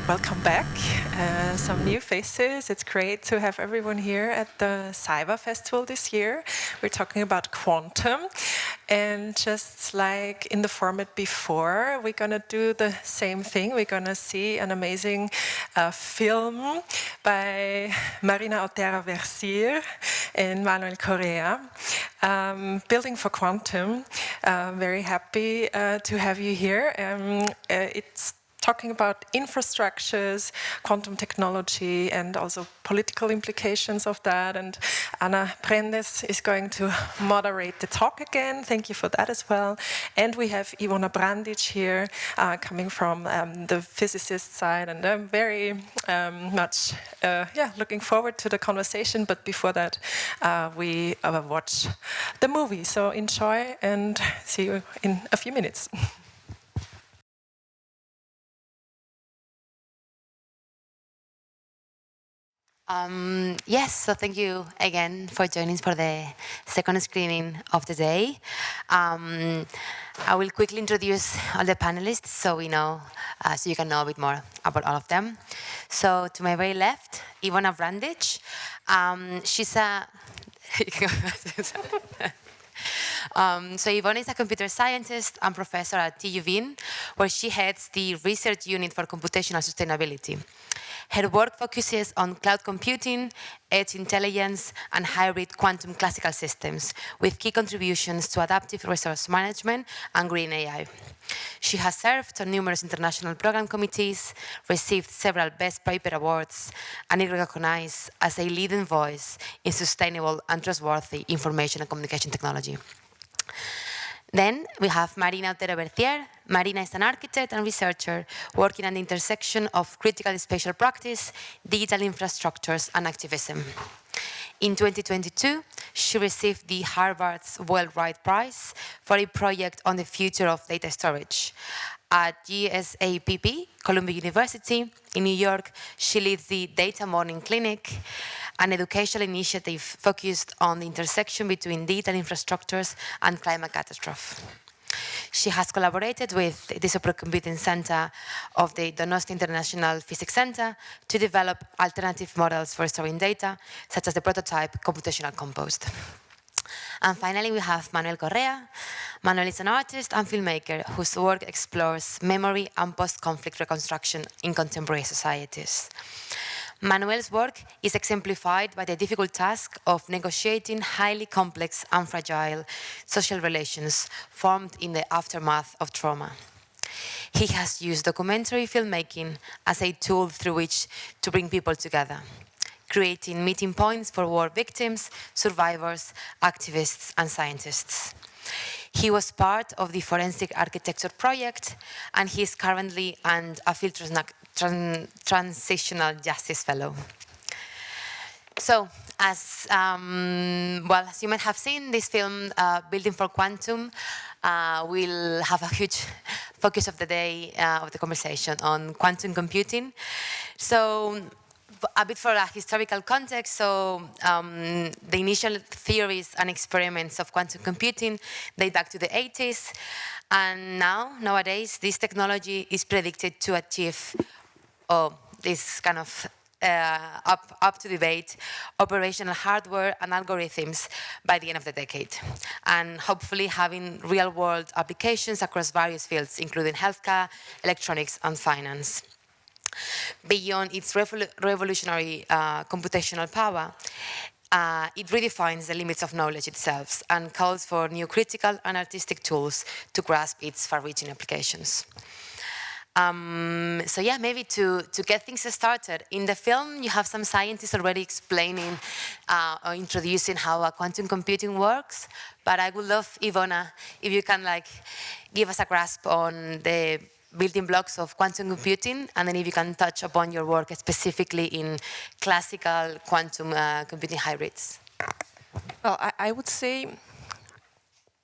welcome back. Some new faces. It's great to have everyone here at the Civa festival this year. We're talking about quantum. And just like in the format before, we're going to do the same thing. We're going to see an amazing film by Marina Otero, Verzier and Manuel Correa, Building for Quantum. Very happy to have you here. It's talking about infrastructures, quantum technology, and also political implications of that. And Ana Prendes is going to moderate the talk again. Thank you for that as well. And we have Ivona Brandic here, coming from the physicist side. And I'm very much looking forward to the conversation. But before that, we watch the movie. So enjoy and see you in a few minutes. Yes, so thank you again for joining for the second screening of the day. I will quickly introduce all the panelists so we know, so you can know a bit more about all of them. So to my very left, Ivona Brandic. She's a so Ivona is a computer scientist and professor at TU Wien, where she heads the research unit for computational sustainability. Her work focuses on cloud computing, edge intelligence, and hybrid quantum classical systems, with key contributions to adaptive resource management and green AI. She has served on numerous international program committees, received several Best Paper Awards, and is recognized as a leading voice in sustainable and trustworthy information and communication technology. Then we have Marina Otero Verzier. Marina is an architect and researcher working at the intersection of critical spatial practice, digital infrastructures, and activism. In 2022, she received the Harvard's Wellwright Prize for a project on the future of data storage. At GSAPP, Columbia University in New York, she leads the Data Morning Clinic, an educational initiative focused on the intersection between digital infrastructures and climate catastrophe. She has collaborated with the Supercomputing Center of the Donosti International Physics Center to develop alternative models for storing data, such as the prototype computational compost. And finally, we have Manuel Correa. Manuel is an artist and filmmaker whose work explores memory and post-conflict reconstruction in contemporary societies. Manuel's work is exemplified by the difficult task of negotiating highly complex and fragile social relations formed in the aftermath of trauma. He has used documentary filmmaking as a tool through which to bring people together, creating meeting points for war victims, survivors, activists, and scientists. He was part of the Forensic Architecture Project, and he is currently a field transitional justice fellow. So, as you might have seen, this film, Building for Quantum, will have a huge focus of the day, of the conversation on quantum computing. So, a bit for a historical context, so the initial theories and experiments of quantum computing date back to the 80s, and nowadays, this technology is predicted to achieve this kind of up to debate operational hardware and algorithms by the end of the decade, and hopefully having real-world applications across various fields, including healthcare, electronics, and finance. Beyond its revolutionary computational power, it redefines the limits of knowledge itself and calls for new critical and artistic tools to grasp its far-reaching applications. So yeah, maybe to get things started, in the film you have some scientists already explaining or introducing how quantum computing works, but I would love, Ivona, if you can give us a grasp on the building blocks of quantum computing, and then if you can touch upon your work specifically in classical quantum computing hybrids. Well, I would say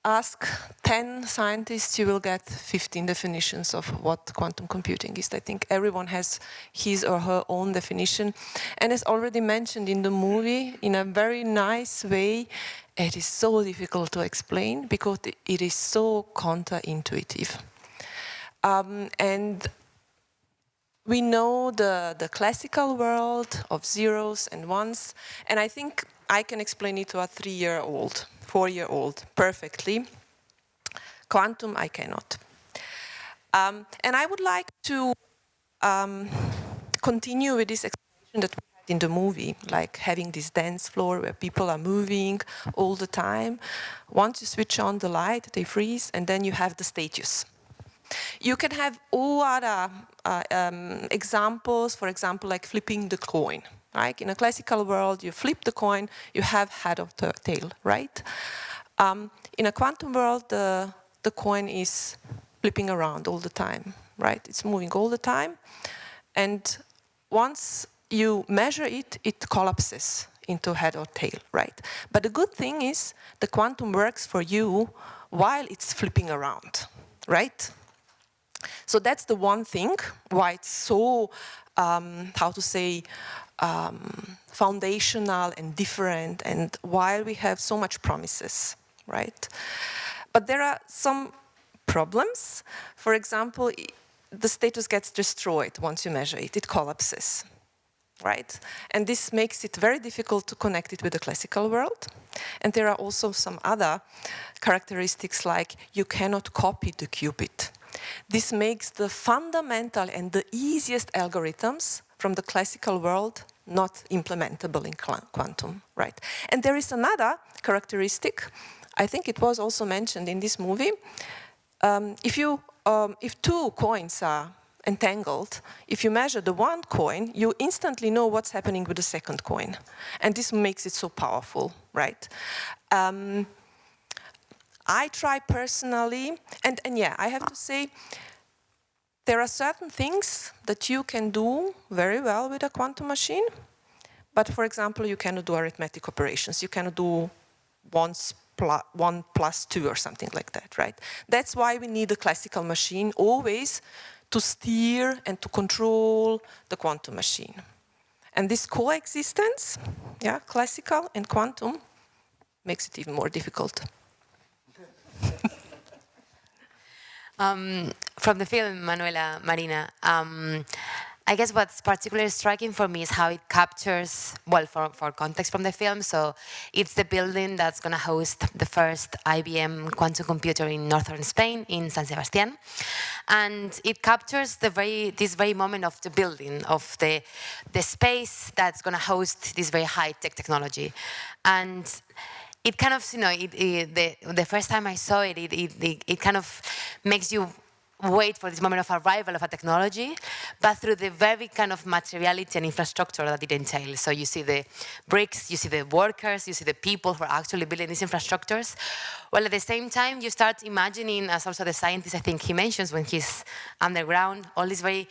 ask 10 scientists, you will get 15 definitions of what quantum computing is. I think everyone has his or her own definition. And as already mentioned in the movie, in a very nice way, it is so difficult to explain because it is so counterintuitive. And we know the classical world of zeros and ones, and I think I can explain it to a 3-year-old, 4-year-old perfectly. Quantum, I cannot. And I would like to continue with this explanation that we had in the movie, like having this dance floor where people are moving all the time. Once you switch on the light, they freeze, and then you have the status. You can have all other examples, for example, like flipping the coin. Right? In a classical world, you flip the coin, you have head or tail, right? In a quantum world, the coin is flipping around all the time, right? It's moving all the time. And once you measure it, it collapses into head or tail, right? But the good thing is the quantum works for you while it's flipping around, right? So that's the one thing why it's so, how to say, foundational and different, and why we have so much promises, right? But there are some problems. For example, the status gets destroyed once you measure it. It collapses, right? And this makes it very difficult to connect it with the classical world. And there are also some other characteristics, like you cannot copy the qubit. This makes the fundamental and the easiest algorithms from the classical world not implementable in quantum, right? And there is another characteristic, I think it was also mentioned in this movie. If two coins are entangled, if you measure the one coin, you instantly know what's happening with the second coin. And this makes it so powerful, right? I try personally, and yeah, I have to say, there are certain things that you can do very well with a quantum machine, but for example, you cannot do arithmetic operations. You cannot do 1 plus 2 or something like that, right? That's why we need a classical machine always to steer and to control the quantum machine. And this coexistence, yeah, classical and quantum, makes it even more difficult. From the film, Manuela, Marina, I guess what's particularly striking for me is how it captures, well, for context from the film, so it's the building that's going to host the first IBM quantum computer in northern Spain, in San Sebastián. And it captures this very moment of the building, of the space that's going to host this very high-tech technology. And it kind of, the first time I saw it, it kind of makes you wait for this moment of arrival of a technology, but through the very kind of materiality and infrastructure that it entails. So you see the bricks, you see the workers, you see the people who are actually building these infrastructures. While at the same time, you start imagining, as also the scientist I think he mentions when he's underground, all these very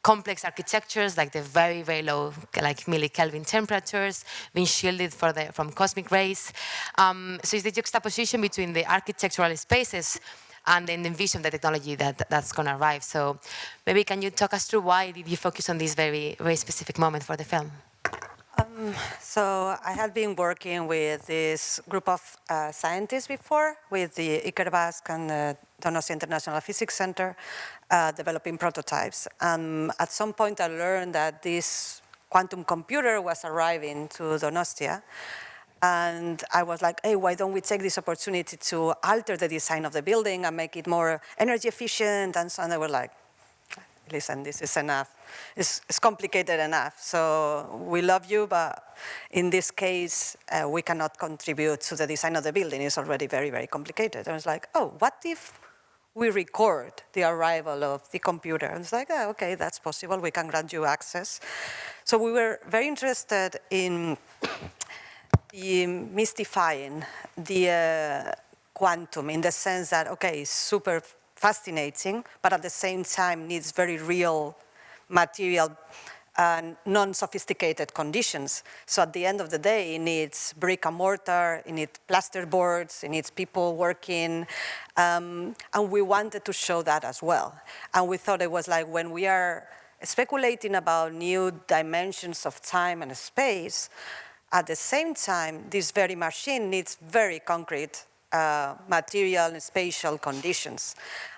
complex architectures, like the very, very low, like millikelvin temperatures, being shielded from cosmic rays. So it's the juxtaposition between the architectural spaces and then envision the technology that's going to arrive. So maybe can you talk us through why did you focus on this very, very specific moment for the film? So I had been working with this group of scientists before, with the Quantum Basque and the Donostia International Physics Center, developing prototypes. At some point I learned that this quantum computer was arriving to Donostia. And I was like, hey, why don't we take this opportunity to alter the design of the building and make it more energy efficient? And so on. They were like, listen, this is enough. It's complicated enough. So we love you, but in this case, we cannot contribute to the design of the building. It's already very, very complicated. And I was like, oh, what if we record the arrival of the computer? And it's like, oh, okay, that's possible. We can grant you access. So we were very interested in demystifying the quantum, in the sense that, okay, it's super fascinating, but at the same time needs very real material and non-sophisticated conditions. So at the end of the day, it needs brick and mortar, it needs plasterboards, it needs people working, and we wanted to show that as well. And we thought it was like, when we are speculating about new dimensions of time and space, at the same time, this very machine needs very concrete material and spatial conditions.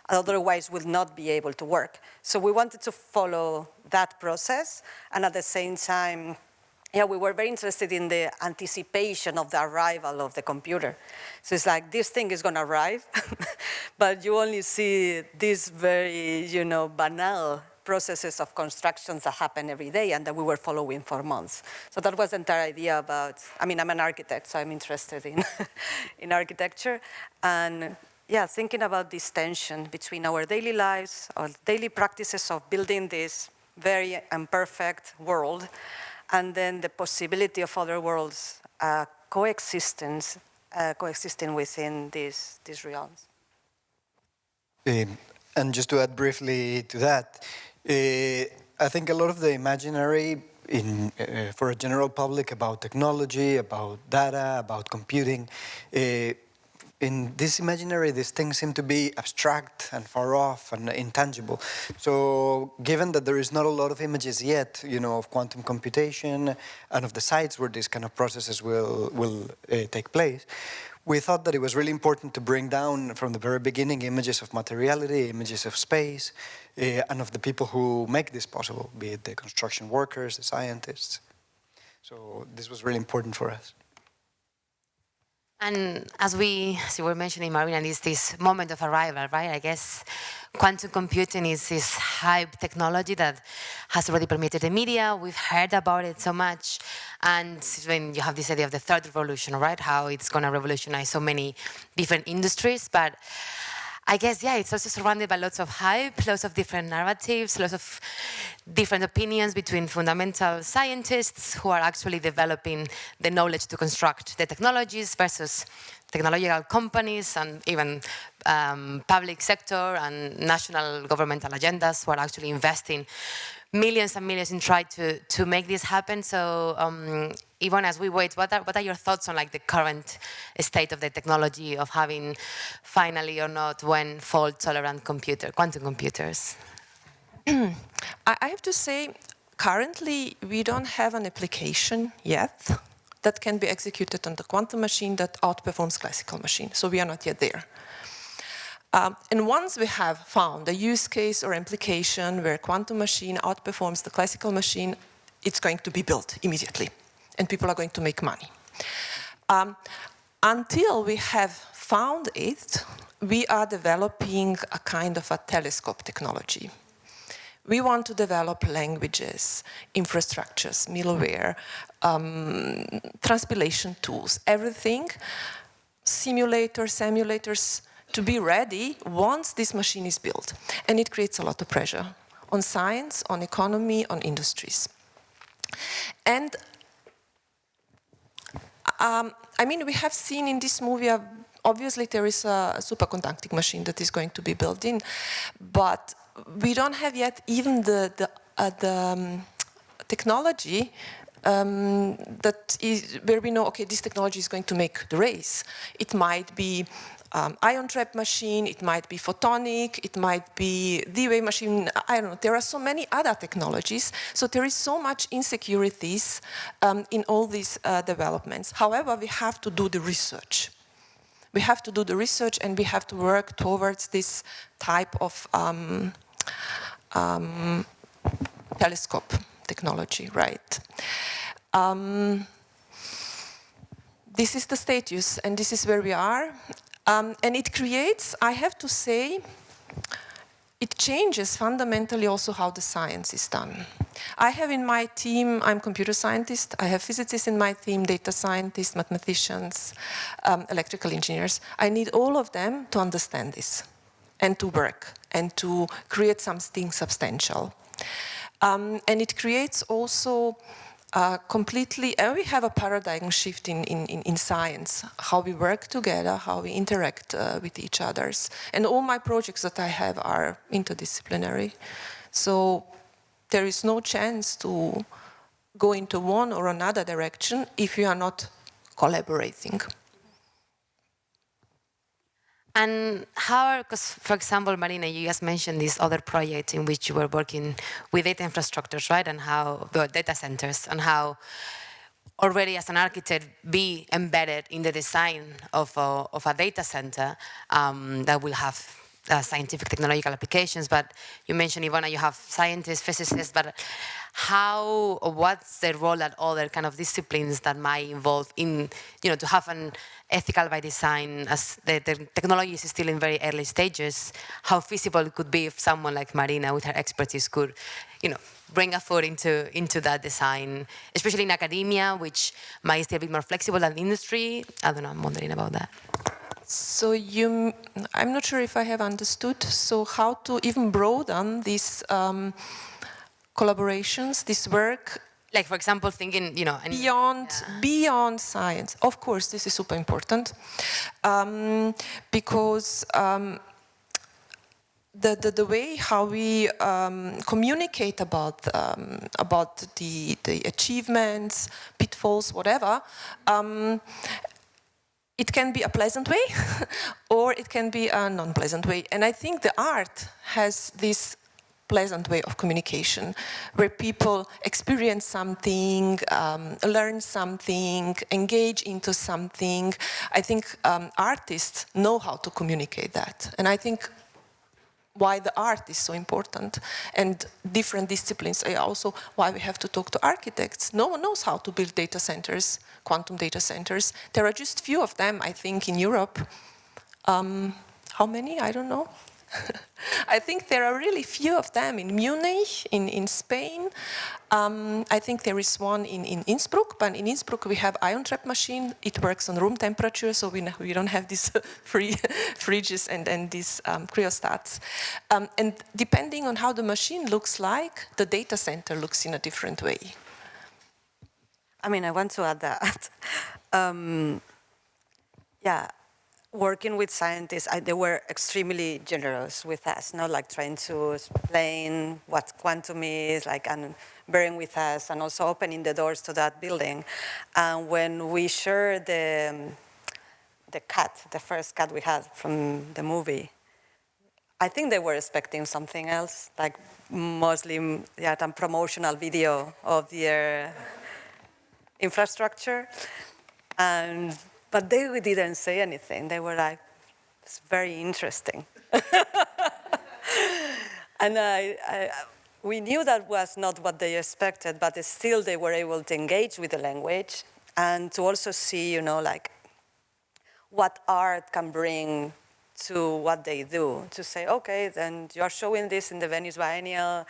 Otherwise, will not be able to work. So we wanted to follow that process, and at the same time, yeah, we were very interested in the anticipation of the arrival of the computer. So it's like, this thing is gonna arrive, but you only see these very, banal processes of constructions that happen every day and that we were following for months. So that was the entire idea about, I'm an architect, so I'm interested in, in architecture. And yeah, thinking about this tension between our daily lives, our daily practices of building this very imperfect world, and then the possibility of other worlds coexisting within these realms. And just to add briefly to that, I think a lot of the imaginary for a general public about technology, about data, about computing, in this imaginary, these things seem to be abstract and far off and intangible. So given that there is not a lot of images yet, of quantum computation and of the sites where these kind of processes will take place, we thought that it was really important to bring down from the very beginning images of materiality, images of space, and of the people who make this possible, be it the construction workers, the scientists. So this was really important for us. And as you were mentioning, Marina, is this moment of arrival, right? I guess quantum computing is this hype technology that has already permeated the media. We've heard about it so much. And when you have this idea of the third revolution, right? How it's going to revolutionize so many different industries. But I guess, yeah, it's also surrounded by lots of hype, lots of different narratives, lots of different opinions between fundamental scientists who are actually developing the knowledge to construct the technologies versus technological companies and even public sector and national governmental agendas who are actually investing millions and millions in trying to make this happen. So, Ivona, as we wait, what are your thoughts on the current state of the technology of having finally or not when fault-tolerant quantum computers? I have to say, currently we don't have an application yet that can be executed on the quantum machine that outperforms classical machine. So we are not yet there. And once we have found a use case or application where quantum machine outperforms the classical machine, it's going to be built immediately, and people are going to make money. Until we have found it, we are developing a kind of a telescope technology. We want to develop languages, infrastructures, middleware, transpilation tools, everything, simulators, to be ready once this machine is built. And it creates a lot of pressure on science, on economy, on industries. And we have seen in this movie, obviously there is a superconducting machine that is going to be built in, but we don't have yet even the technology that is where we know, okay, this technology is going to make the race. It might be ion trap machine, it might be photonic, it might be D-wave machine, I don't know. There are so many other technologies, so there is so much insecurities in all these developments. However, we have to do the research. We have to do the research and we have to work towards this type of telescope technology, right? This is the status and this is where we are. And it creates, I have to say, it changes fundamentally also how the science is done. I have in my team, I'm a computer scientist, I have physicists in my team, data scientists, mathematicians, electrical engineers. I need all of them to understand this and to work and to create something substantial. And it creates also completely, and we have a paradigm shift in science, how we work together, how we interact with each other. And all my projects that I have are interdisciplinary. So there is no chance to go into one or another direction if you are not collaborating. And how, because for example, Marina, you just mentioned this other project in which you were working with data infrastructures, right? And how the data centers and how already as an architect be embedded in the design of a data center that will have scientific technological applications. But you mentioned, Ivona, you have scientists, physicists, but what's the role that other kind of disciplines that might involve in, to have an ethical by design, as the technology is still in very early stages, how feasible it could be if someone like Marina with her expertise could, bring a foot into that design, especially in academia, which might still be more flexible than industry. I don't know, I'm wondering about that. So I'm not sure if I have understood, so how to even broaden these collaborations, this work. Like, for example, thinking, beyond science. Of course, this is super important, because the way how we communicate about the achievements, pitfalls, whatever, it can be a pleasant way, or it can be a non-pleasant way. And I think the art has this pleasant way of communication, where people experience something, learn something, engage into something. I think artists know how to communicate that. And I think why the art is so important, and different disciplines are also why we have to talk to architects. No one knows how to build data centers, quantum data centers. There are just few of them, I think, in Europe. How many? I don't know. I think there are really few of them in Munich, in Spain. I think there is one in Innsbruck, but in Innsbruck we have ion trap machine. It works on room temperature, so we don't have these free fridges and these cryostats. And depending on how the machine looks like, the data center looks in a different way. I mean, I want to add that. Working with scientists, they were extremely generous with us, like trying to explain what quantum is, and bearing with us, and also opening the doors to that building. And when we shared the first cut we had from the movie, I think they were expecting something else, mostly a promotional video of their infrastructure. But they didn't say anything. They were like, it's very interesting. And we knew that was not what they expected, but still they were able to engage with the language and to also see, what art can bring to what they do. To say, okay, then you are showing this in the Venice Biennial.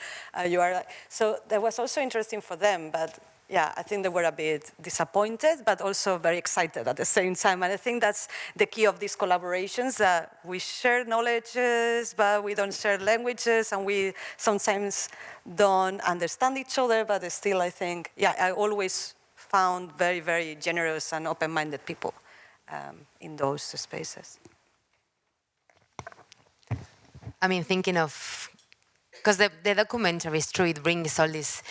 So that was also interesting for them, but yeah, I think they were a bit disappointed, but also very excited at the same time. And I think that's the key of these collaborations, that we share knowledges, but we don't share languages, and we sometimes don't understand each other, but still I think, I always found very, very generous and open-minded people in those spaces. I mean, thinking of, because the documentary is true, it brings all this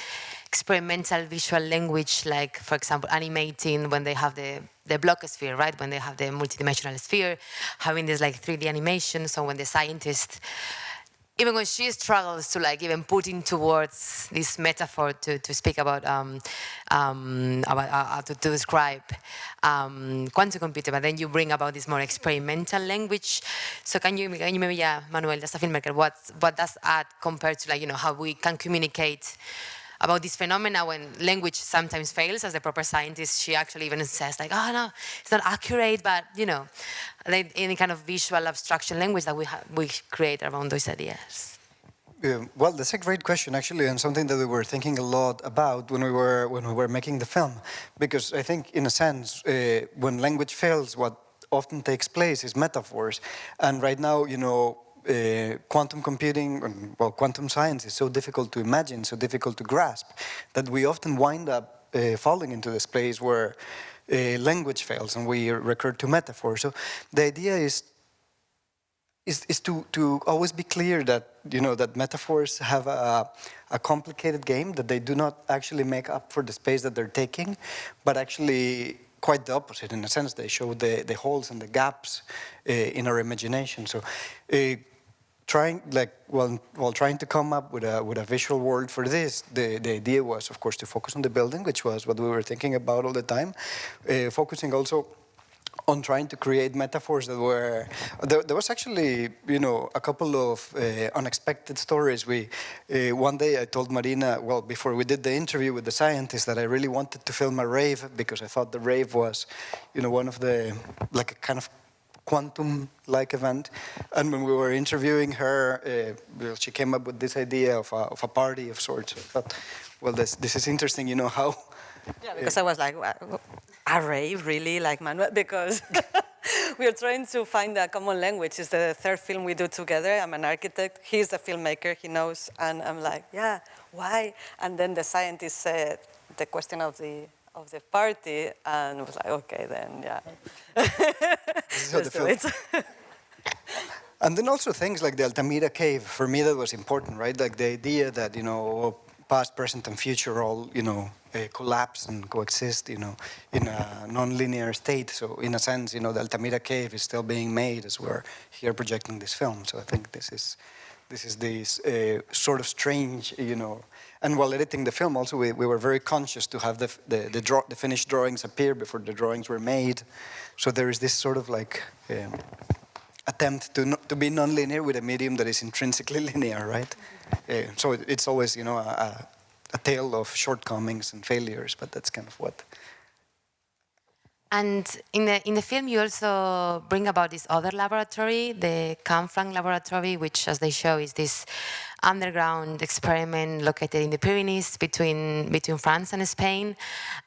experimental visual language, like, for example, animating when they have the blockosphere, right? When they have the multidimensional sphere, having this 3D animation. So when the scientist, even when she struggles to even put into words this metaphor to speak about to describe quantum computer, but then you bring about this more experimental language. So can you maybe, Manuel, as a filmmaker, what does art compared to how we can communicate about this phenomena when language sometimes fails? As the proper scientist, she actually even says oh no, it's not accurate, but any kind of visual abstraction language that we create around those ideas. Well, that's a great question, actually, and something that we were thinking a lot about when we were making the film, because I think, in a sense, when language fails, what often takes place is metaphors, and right now, quantum computing, quantum science is so difficult to imagine, so difficult to grasp, that we often wind up falling into this place where language fails and we recur to metaphor. So the idea is to always be clear that, that metaphors have a complicated game, that they do not actually make up for the space that they're taking, but actually quite the opposite. In a sense, they show the holes and the gaps in our imagination. So trying, like, while trying to come up with a visual world for this, the idea was, of course, to focus on the building, which was what we were thinking about all the time, focusing also on trying to create metaphors that were, there was actually, you know, a couple of unexpected stories. One day I told Marina, well, before we did the interview with the scientist, that I really wanted to film a rave because I thought the rave was, you know, one of the, like a kind of quantum-like event. And when we were interviewing her, she came up with this idea of a party of sorts. I thought, well, this is interesting, you know, how... Yeah, because I was like, a rave, really, like Manuel, because we are trying to find a common language. It's the third film we do together. I'm an architect, he's a filmmaker, he knows, and I'm like, yeah, why? And then the scientist said the question of the party, and I was like, okay, then, yeah. Let's do it. And then also things like the Altamira cave, for me that was important, right? Like the idea that, you know, past, present, and future all, you know, collapse and coexist, you know, in a non-linear state. So in a sense, you know, the Altamira cave is still being made as we're here projecting this film. So I think this is this sort of strange, you know. And while editing the film, also we were very conscious to have the finished drawings appear before the drawings were made. So there is this sort of like attempt to be non-linear with a medium that is intrinsically linear, right? So it's always, you know, a tale of shortcomings and failures, but that's kind of what. And in the film, you also bring about this other laboratory, the Canfranc laboratory, which, as they show, is this underground experiment located in the Pyrenees between France and Spain.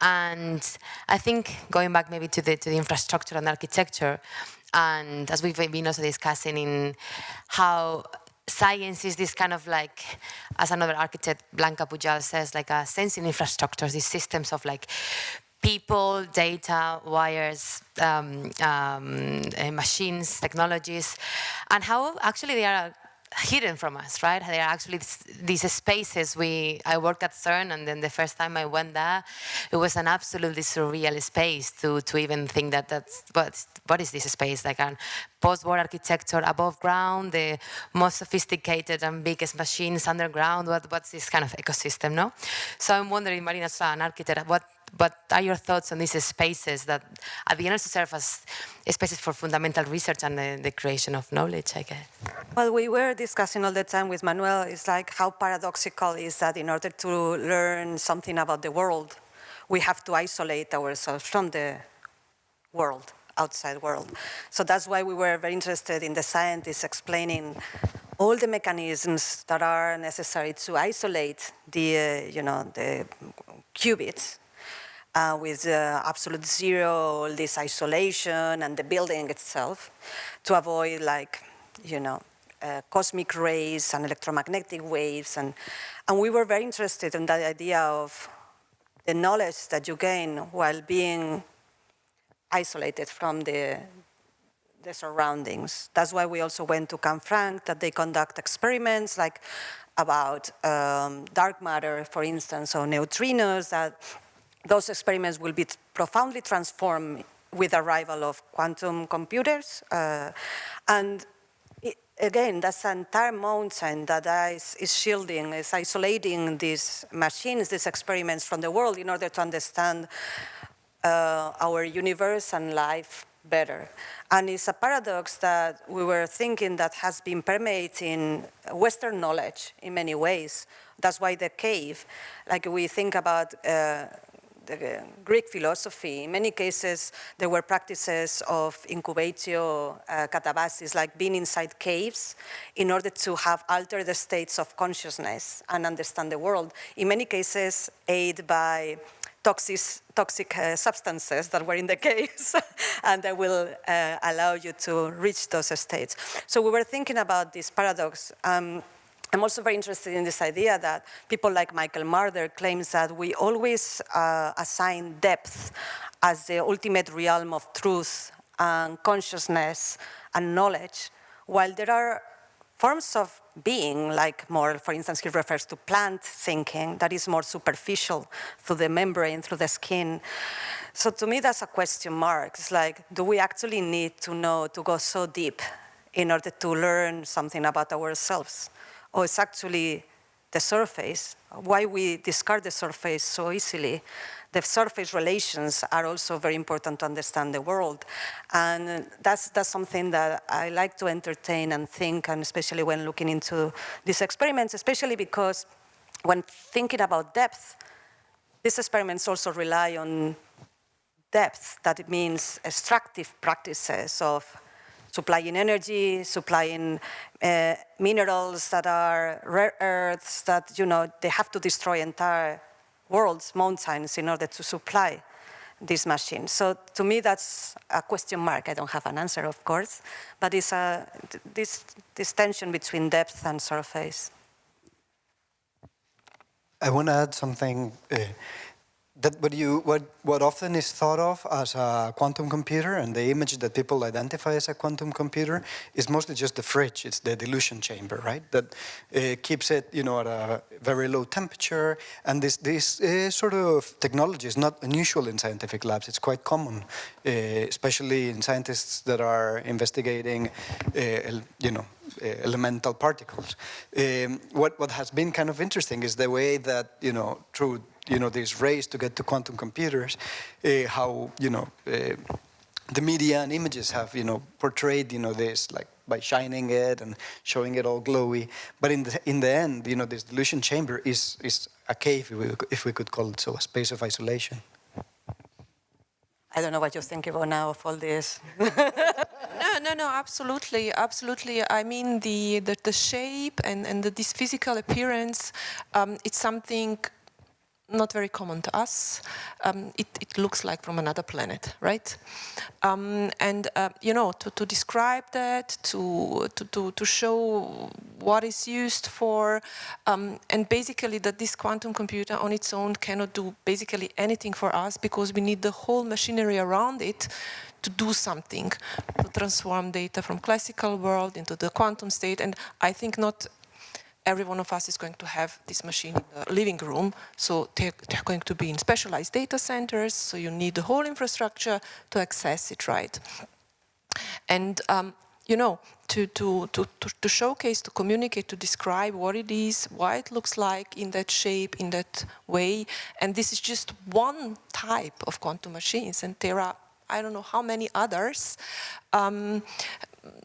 And I think going back maybe to the infrastructure and architecture, and as we've been also discussing in how science is this kind of like, as another architect, Blanca Pujal says, like a sensing infrastructures, these systems of like people, data, wires, machines, technologies, and how actually they are hidden from us, right? They are actually these spaces. I worked at CERN, and then the first time I went there, it was an absolutely surreal space to even think that's what is this space, like a post-war architecture above ground, the most sophisticated and biggest machines underground. What's this kind of ecosystem, no? So I'm wondering, Marina, as an architect, what are your thoughts on these spaces that at the end also serve as spaces for fundamental research and the creation of knowledge, I guess? Well, we were discussing all the time with Manuel, it's like how paradoxical is that in order to learn something about the world, we have to isolate ourselves from the world, outside world. So that's why we were very interested in the scientists explaining all the mechanisms that are necessary to isolate the, you know, the qubits. With absolute zero, this isolation and the building itself, to avoid, like, you know, cosmic rays and electromagnetic waves. And we were very interested in that idea of the knowledge that you gain while being isolated from the surroundings. That's why we also went to Canfranc, that they conduct experiments like about dark matter, for instance, or neutrinos, that those experiments will be profoundly transformed with the arrival of quantum computers. And again, that's an entire mountain that is shielding, is isolating these machines, these experiments from the world in order to understand our universe and life better. And it's a paradox that we were thinking that has been permeating Western knowledge in many ways. That's why the cave, like we think about the Greek philosophy, in many cases there were practices of incubatio katabasis, like being inside caves in order to have altered states of consciousness and understand the world. In many cases aided by toxic substances that were in the caves and that will allow you to reach those states. So we were thinking about this paradox. I'm also very interested in this idea that people like Michael Marder claims that we always assign depth as the ultimate realm of truth and consciousness and knowledge, while there are forms of being, like more, for instance, he refers to plant thinking, that is more superficial through the membrane, through the skin. So to me, that's a question mark. It's like, do we actually need to know, to go so deep in order to learn something about ourselves. Or it's actually the surface, why we discard the surface so easily. The surface relations are also very important to understand the world. And that's something that I like to entertain and think, and especially when looking into these experiments, especially because when thinking about depth, these experiments also rely on depth, that it means extractive practices of supplying energy, supplying minerals that are rare earths, that, you know, they have to destroy entire worlds, mountains, in order to supply this machine. So to me, that's a question mark. I don't have an answer, of course, but it's this tension between depth and surface. I want to add something that what often is thought of as a quantum computer, and the image that people identify as a quantum computer, is mostly just the fridge. It's the dilution chamber, right? That keeps it, you know, at a very low temperature. And this sort of technology is not unusual in scientific labs. It's quite common, especially in scientists that are investigating, you know, elemental particles. What has been kind of interesting is the way that, you know, through this race to get to quantum computers, how, you know, the media and images have, you know, portrayed, you know, this, like, by shining it and showing it all glowy. But in the end, you know, this dilution chamber is a cave, if we could call it so, a space of isolation. I don't know what you think, Ivona, of all this. No, absolutely. I mean, the shape and this physical appearance, it's something not very common to us. It looks like from another planet, right? You know, to describe that, to show what is used for, and basically that this quantum computer on its own cannot do basically anything for us, because we need the whole machinery around it to do something, to transform data from classical world into the quantum state. And I think not every one of us is going to have this machine in the living room, so they're going to be in specialized data centers, so you need the whole infrastructure to access it, right? And you know, to showcase, to communicate, to describe what it is, why it looks like in that shape, in that way, and this is just one type of quantum machines, and there are I don't know how many others,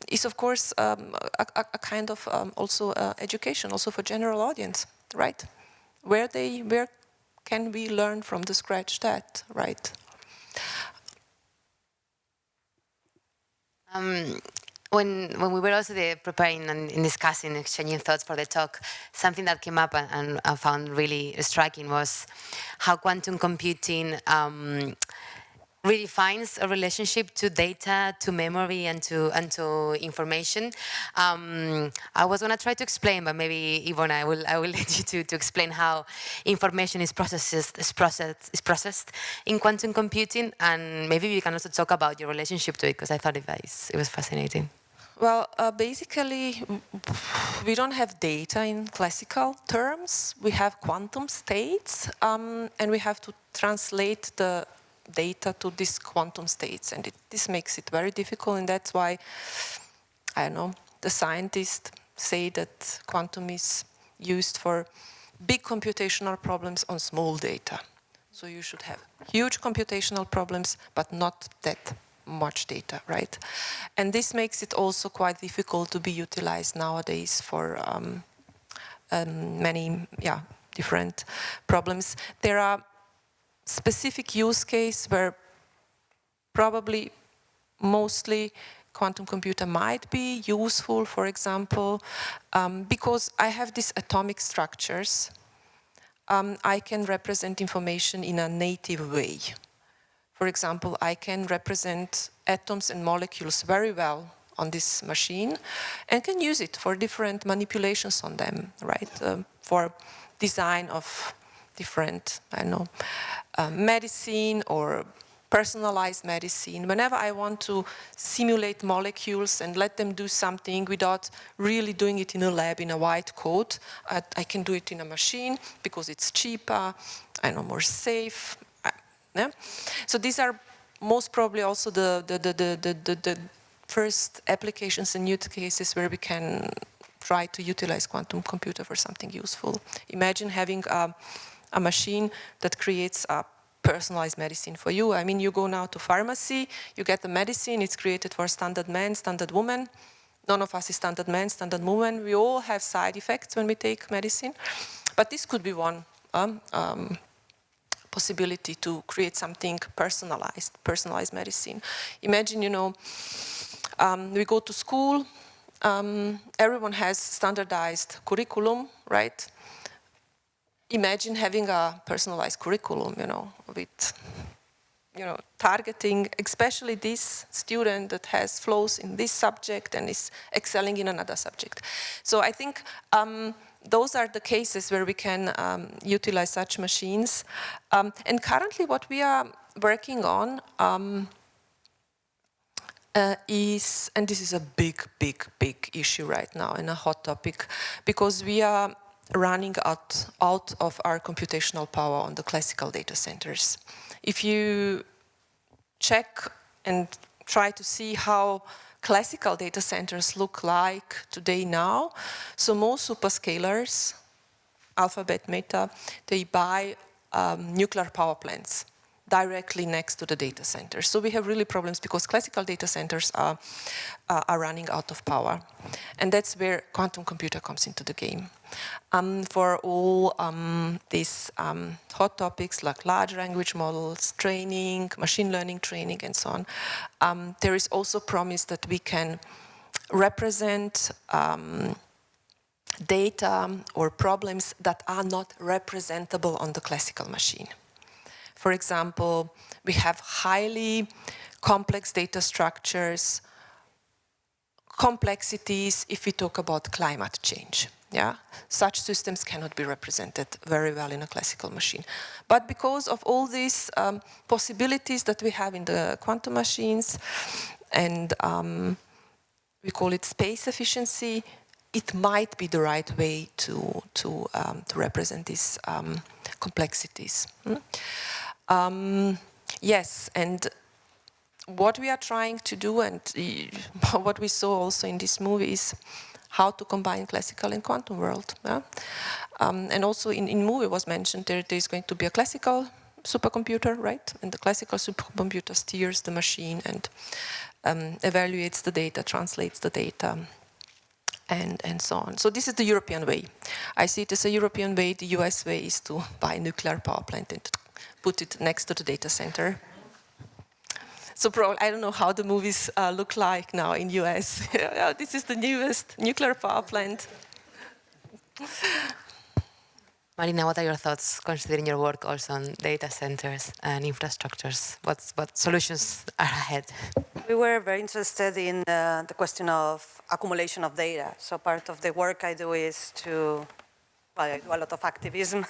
is of course a kind of also education, also for general audience, right? Where can we learn from the scratch that, right? When we were also preparing and discussing, exchanging thoughts for the talk, something that came up and I found really striking was how quantum computing redefines a relationship to data, to memory, and to information. I was going to try to explain, but maybe Ivona, I will let you to explain how information is processed in quantum computing, and maybe you can also talk about your relationship to it, because I thought it was fascinating. Well, basically, we don't have data in classical terms. We have quantum states, and we have to translate the data to these quantum states, and this makes it very difficult, and that's why, I don't know, the scientists say that quantum is used for big computational problems on small data. So you should have huge computational problems, but not that much data, right? And this makes it also quite difficult to be utilized nowadays for many, different problems. There are specific use case where probably mostly quantum computer might be useful, for example, because I have these atomic structures, I can represent information in a native way. For example, I can represent atoms and molecules very well on this machine and can use it for different manipulations on them, right? For design of different, I don't know, medicine or personalized medicine. Whenever I want to simulate molecules and let them do something without really doing it in a lab in a white coat, I can do it in a machine because it's cheaper, I know, more safe. Yeah? So these are most probably also the first applications and use cases where we can try to utilize quantum computer for something useful. Imagine having a machine that creates a personalized medicine for you. I mean, you go now to pharmacy, you get the medicine, it's created for standard man, standard woman. None of us is standard man, standard woman. We all have side effects when we take medicine. But this could be one possibility to create something personalized medicine. Imagine, you know, we go to school, everyone has standardized curriculum, right? Imagine having a personalized curriculum, you know, with, you know, targeting especially this student that has flaws in this subject and is excelling in another subject. So I think those are the cases where we can utilize such machines. And currently what we are working on is, and this is a big issue right now and a hot topic, because we are running out of our computational power on the classical data centers. If you check and try to see how classical data centers look like today now, so most superscalers, Alphabet, Meta, they buy nuclear power plants directly next to the data centers. So we have really problems because classical data centers are running out of power. And that's where quantum computer comes into the game. For all these hot topics like large language models, training, machine learning training, and so on, there is also promise that we can represent data or problems that are not representable on the classical machine. For example, we have highly complex data structures, complexities if we talk about climate change. Yeah? Such systems cannot be represented very well in a classical machine. But because of all these possibilities that we have in the quantum machines, and we call it space efficiency, it might be the right way to represent these complexities. Yes, and what we are trying to do, and what we saw also in this movie, is how to combine classical and quantum world. Yeah? And also in movie was mentioned there is going to be a classical supercomputer, right? And the classical supercomputer steers the machine and evaluates the data, translates the data, and so on. So this is the European way. I see it as a European way. The US way is to buy a nuclear power plant and put it next to the data center. So probably, I don't know how the movies look like now in US. Yeah, this is the newest nuclear power plant. Marina, what are your thoughts considering your work also on data centers and infrastructures? What solutions are ahead? We were very interested in the question of accumulation of data. So part of the work I do is to, well, I do a lot of activism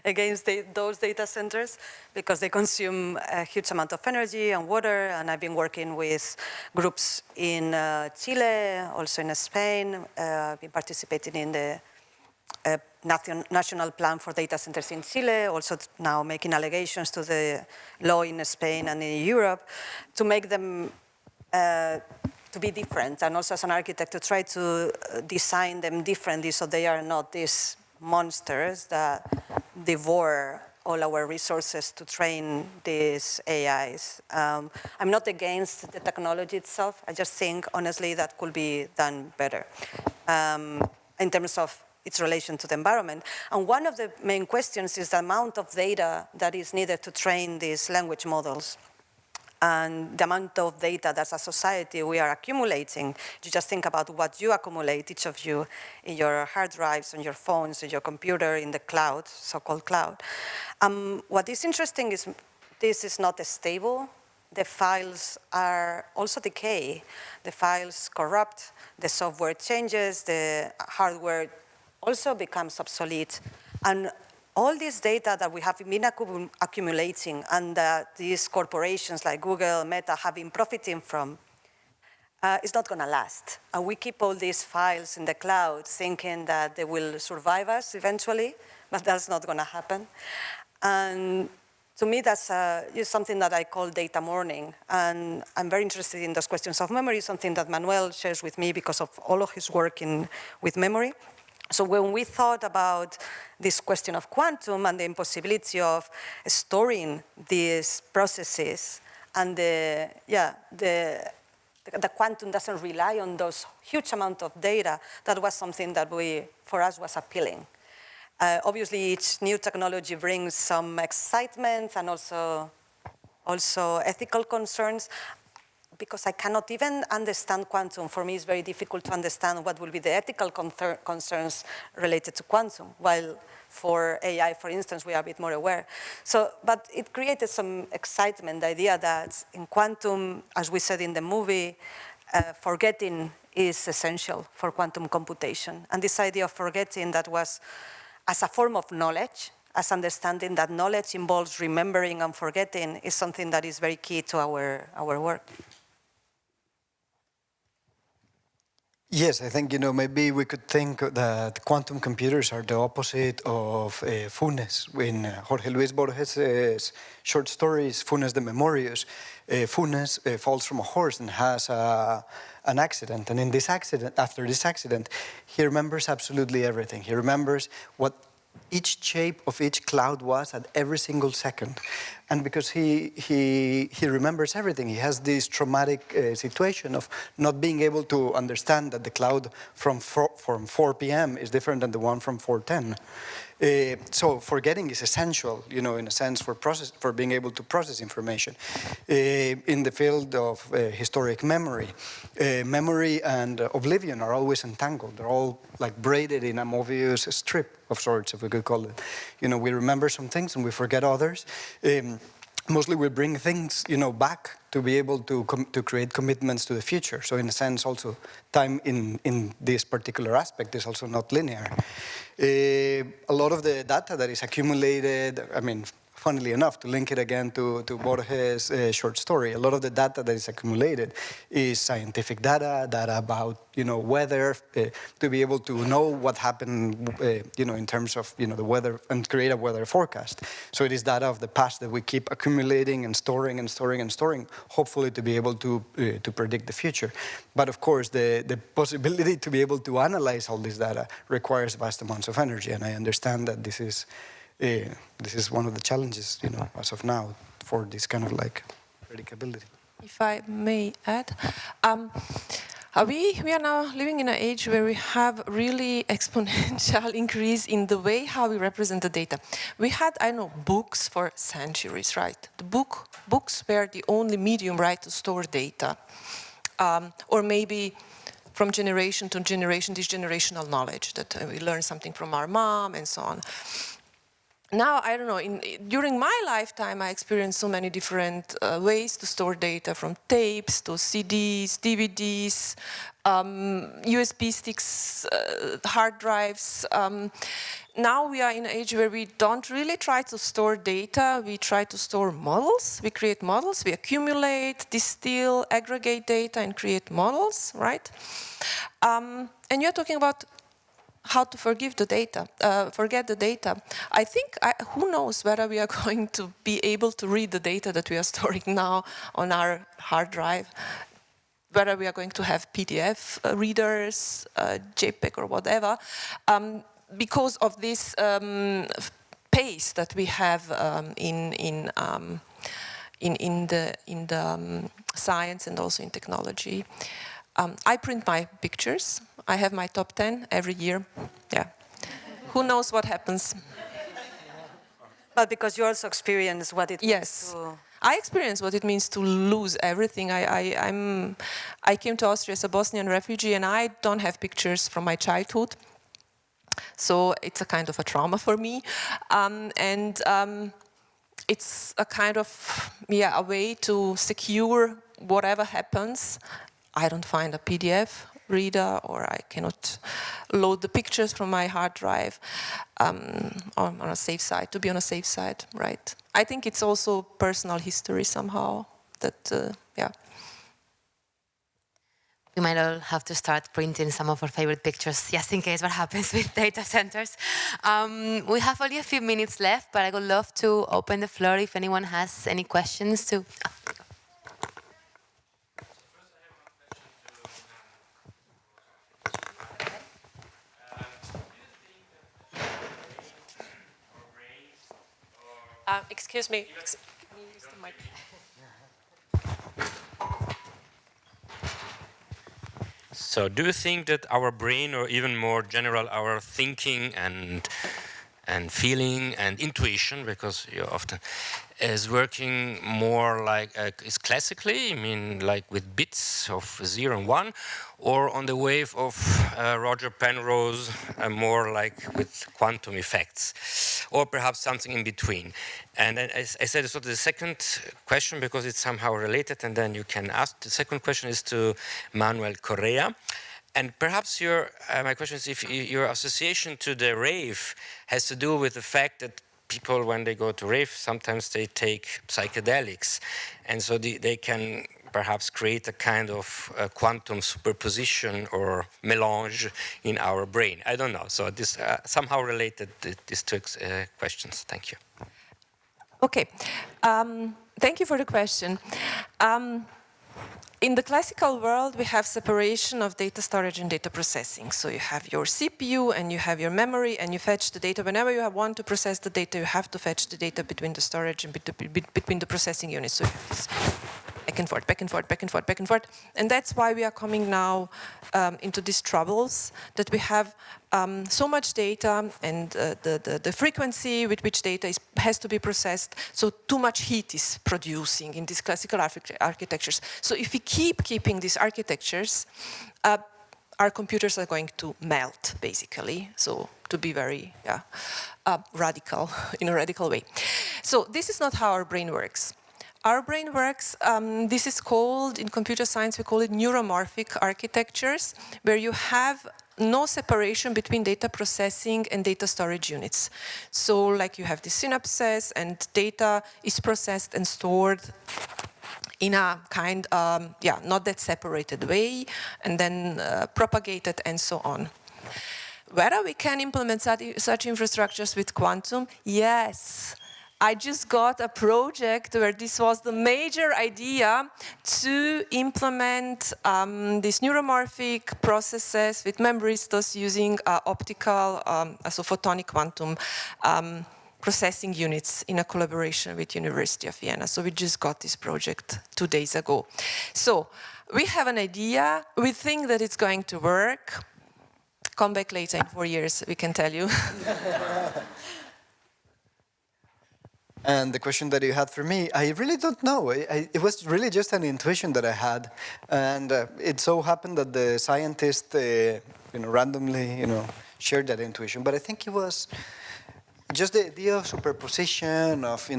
against those data centers because they consume a huge amount of energy and water. And I've been working with groups in Chile, also in Spain. I've been participating in the national plan for data centers in Chile, also now making allegations to the law in Spain and in Europe to make them to be different, and also as an architect to try to design them differently so they are not these monsters that devour all our resources to train these AIs. I'm not against the technology itself. I just think, honestly, that could be done better in terms of its relation to the environment. And one of the main questions is the amount of data that is needed to train these language models. And the amount of data that as a society we are accumulating. You just think about what you accumulate, each of you, in your hard drives, on your phones, in your computer, in the cloud, so-called cloud. What is interesting is this is not stable. The files are also decay. The files corrupt, the software changes, the hardware also becomes obsolete. And all this data that we have been accumulating and that these corporations like Google, Meta have been profiting from is not going to last. And we keep all these files in the cloud thinking that they will survive us eventually, but that's not going to happen. And to me, that's is something that I call data mourning. And I'm very interested in those questions of memory, something that Manuel shares with me because of all of his work with memory. So when we thought about this question of quantum and the impossibility of storing these processes, and the quantum doesn't rely on those huge amount of data, that was something that for us was appealing. Obviously, each new technology brings some excitement and also ethical concerns, because I cannot even understand quantum. For me, it's very difficult to understand what will be the ethical concerns related to quantum, while for AI, for instance, we are a bit more aware. So, but it created some excitement, the idea that in quantum, as we said in the movie, forgetting is essential for quantum computation. And this idea of forgetting that was as a form of knowledge, as understanding that knowledge involves remembering and forgetting, is something that is very key to our work. Yes, I think, maybe we could think that quantum computers are the opposite of Funes. In Jorge Luis Borges' short stories, Funes de Memorias, Funes falls from a horse and has an accident. And in this accident, after this accident, he remembers absolutely everything. He remembers what each shape of each cloud was at every single second. And because he remembers everything, he has this traumatic situation of not being able to understand that the cloud from 4 p.m. is different than the one from 4:10. So forgetting is essential, in a sense, for being able to process information. In the field of historic memory, memory and oblivion are always entangled. They're all like braided in a Mobius strip of sorts, if we could call it. We remember some things and we forget others. Mostly we bring things, back to be able to create commitments to the future. So in a sense, also, time in this particular aspect is also not linear. A lot of the data that is accumulated, funnily enough, to link it again to Borges' short story, a lot of the data that is accumulated is scientific data about, weather, to be able to know what happened, in terms of, the weather, and create a weather forecast. So it is data of the past that we keep accumulating and storing and storing and storing, hopefully to be able to predict the future. But of course, the possibility to be able to analyze all this data requires vast amounts of energy, and I understand that this is one of the challenges, as of now, for this kind of predictability. If I may add, we are now living in an age where we have really exponential increase in the way how we represent the data. We had, books for centuries, right? The books were the only medium, right, to store data. Or maybe from generation to generation, this generational knowledge that we learn something from our mom and so on. Now, I don't know, during my lifetime, I experienced so many different ways to store data, from tapes to CDs, DVDs, USB sticks, hard drives. Now we are in an age where we don't really try to store data, we try to store models. We create models, we accumulate, distill, aggregate data and create models, right? And you're talking about how to forget the data. I think, who knows whether we are going to be able to read the data that we are storing now on our hard drive, whether we are going to have PDF readers, JPEG or whatever, because of this pace that we have in the science and also in technology. I print my pictures. I have my top 10 every year. Yeah. Who knows what happens? But because you also experience what it means to... I experience what it means to lose everything. I came to Austria as a Bosnian refugee, and I don't have pictures from my childhood. So it's a kind of a trauma for me. It's a kind of, a way to secure whatever happens. I don't find a PDF reader, or I cannot load the pictures from my hard drive on a safe side, to be on a safe side, right? I think it's also personal history somehow, that, we might all have to start printing some of our favorite pictures, just in case what happens with data centers. We have only a few minutes left, but I would love to open the floor if anyone has any questions to... Excuse me. Can you use the mic? So do you think that our brain, or even more general, our thinking and feeling and intuition, because you often, is working more like, is classically, I mean, like with bits of 0 and 1, or on the wave of Roger Penrose, more like with quantum effects, or perhaps something in between? And then I said, so the second question, because it's somehow related, and then you can ask, the second question is to Manuel Correa. And perhaps my question is if your association to the rave has to do with the fact that people, when they go to rave, sometimes they take psychedelics. And so they can perhaps create a kind of quantum superposition or melange in our brain. I don't know. So this somehow related, these two questions. Thank you. Okay. Thank you for the question. In the classical world, we have separation of data storage and data processing. So you have your CPU and you have your memory, and you fetch the data. Whenever you want to process the data, you have to fetch the data between the storage and between the processing units. So you have this back and forth, back and forth, back and forth, back and forth. And that's why we are coming now into these troubles, that we have so much data, and the frequency with which data has to be processed, so too much heat is producing in these classical architectures. So if we keeping these architectures, our computers are going to melt, basically, so to be very radical, in a radical way. So this is not how our brain works. Our brain works, this is called, in computer science, we call it neuromorphic architectures, where you have no separation between data processing and data storage units. So like you have the synapses, and data is processed and stored in a kind of, not that separated way, and then propagated and so on. Whether we can implement such infrastructures with quantum? Yes. I just got a project where this was the major idea, to implement these neuromorphic processes with memristos using optical, so photonic quantum processing units in a collaboration with University of Vienna. So we just got this project 2 days ago. So we have an idea, we think that it's going to work. Come back later in 4 years, we can tell you. And the question that you had for me, I really don't know. It was really just an intuition that I had, and it so happened that the scientist, randomly, shared that intuition. But I think it was just the idea of superposition, of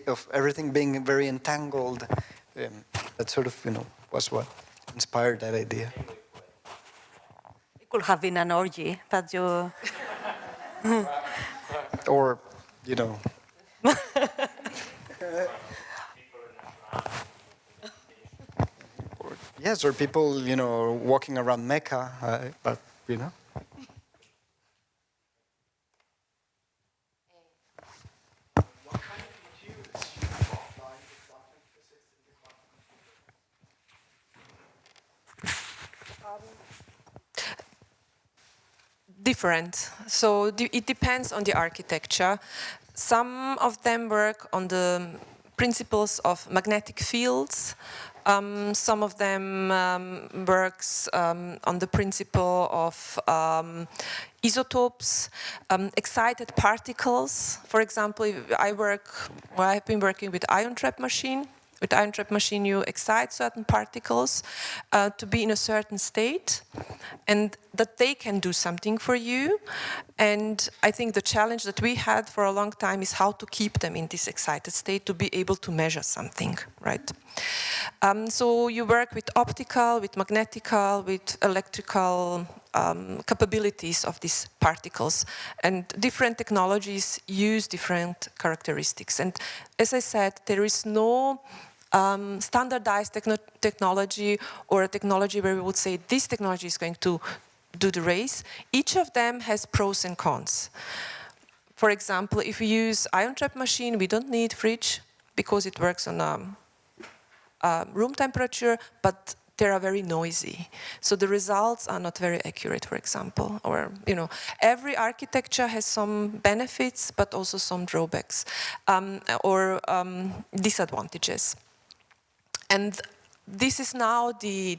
of everything being very entangled. That sort of, was what inspired that idea. It could have been an orgy, but you. Or, yes, or people, walking around Mecca, but, Different. So it depends on the architecture. Some of them work on the principles of magnetic fields. Some of them works on the principle of isotopes, excited particles. For example, I've been working with ion trap machine. With ion trap machine, you excite certain particles to be in a certain state, and that they can do something for you. And I think the challenge that we had for a long time is how to keep them in this excited state to be able to measure something, right? So you work with optical, with magnetical, with electrical capabilities of these particles, and different technologies use different characteristics. And as I said, there is no standardized technology, or a technology where we would say this technology is going to do the race. Each of them has pros and cons. For example, if we use ion trap machine, we don't need fridge because it works on room temperature, but they are very noisy. So the results are not very accurate, for example. Or, you know, every architecture has some benefits, but also some drawbacks or disadvantages. And this is now the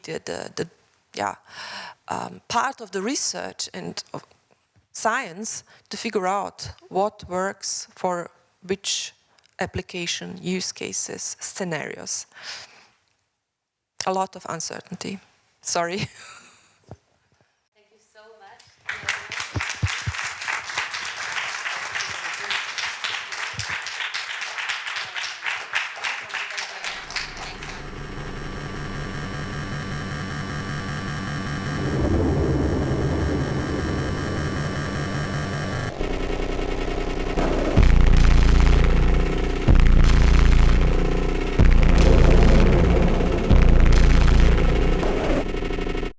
part of the research and of science to figure out what works for which application, use cases, scenarios. A lot of uncertainty. Sorry.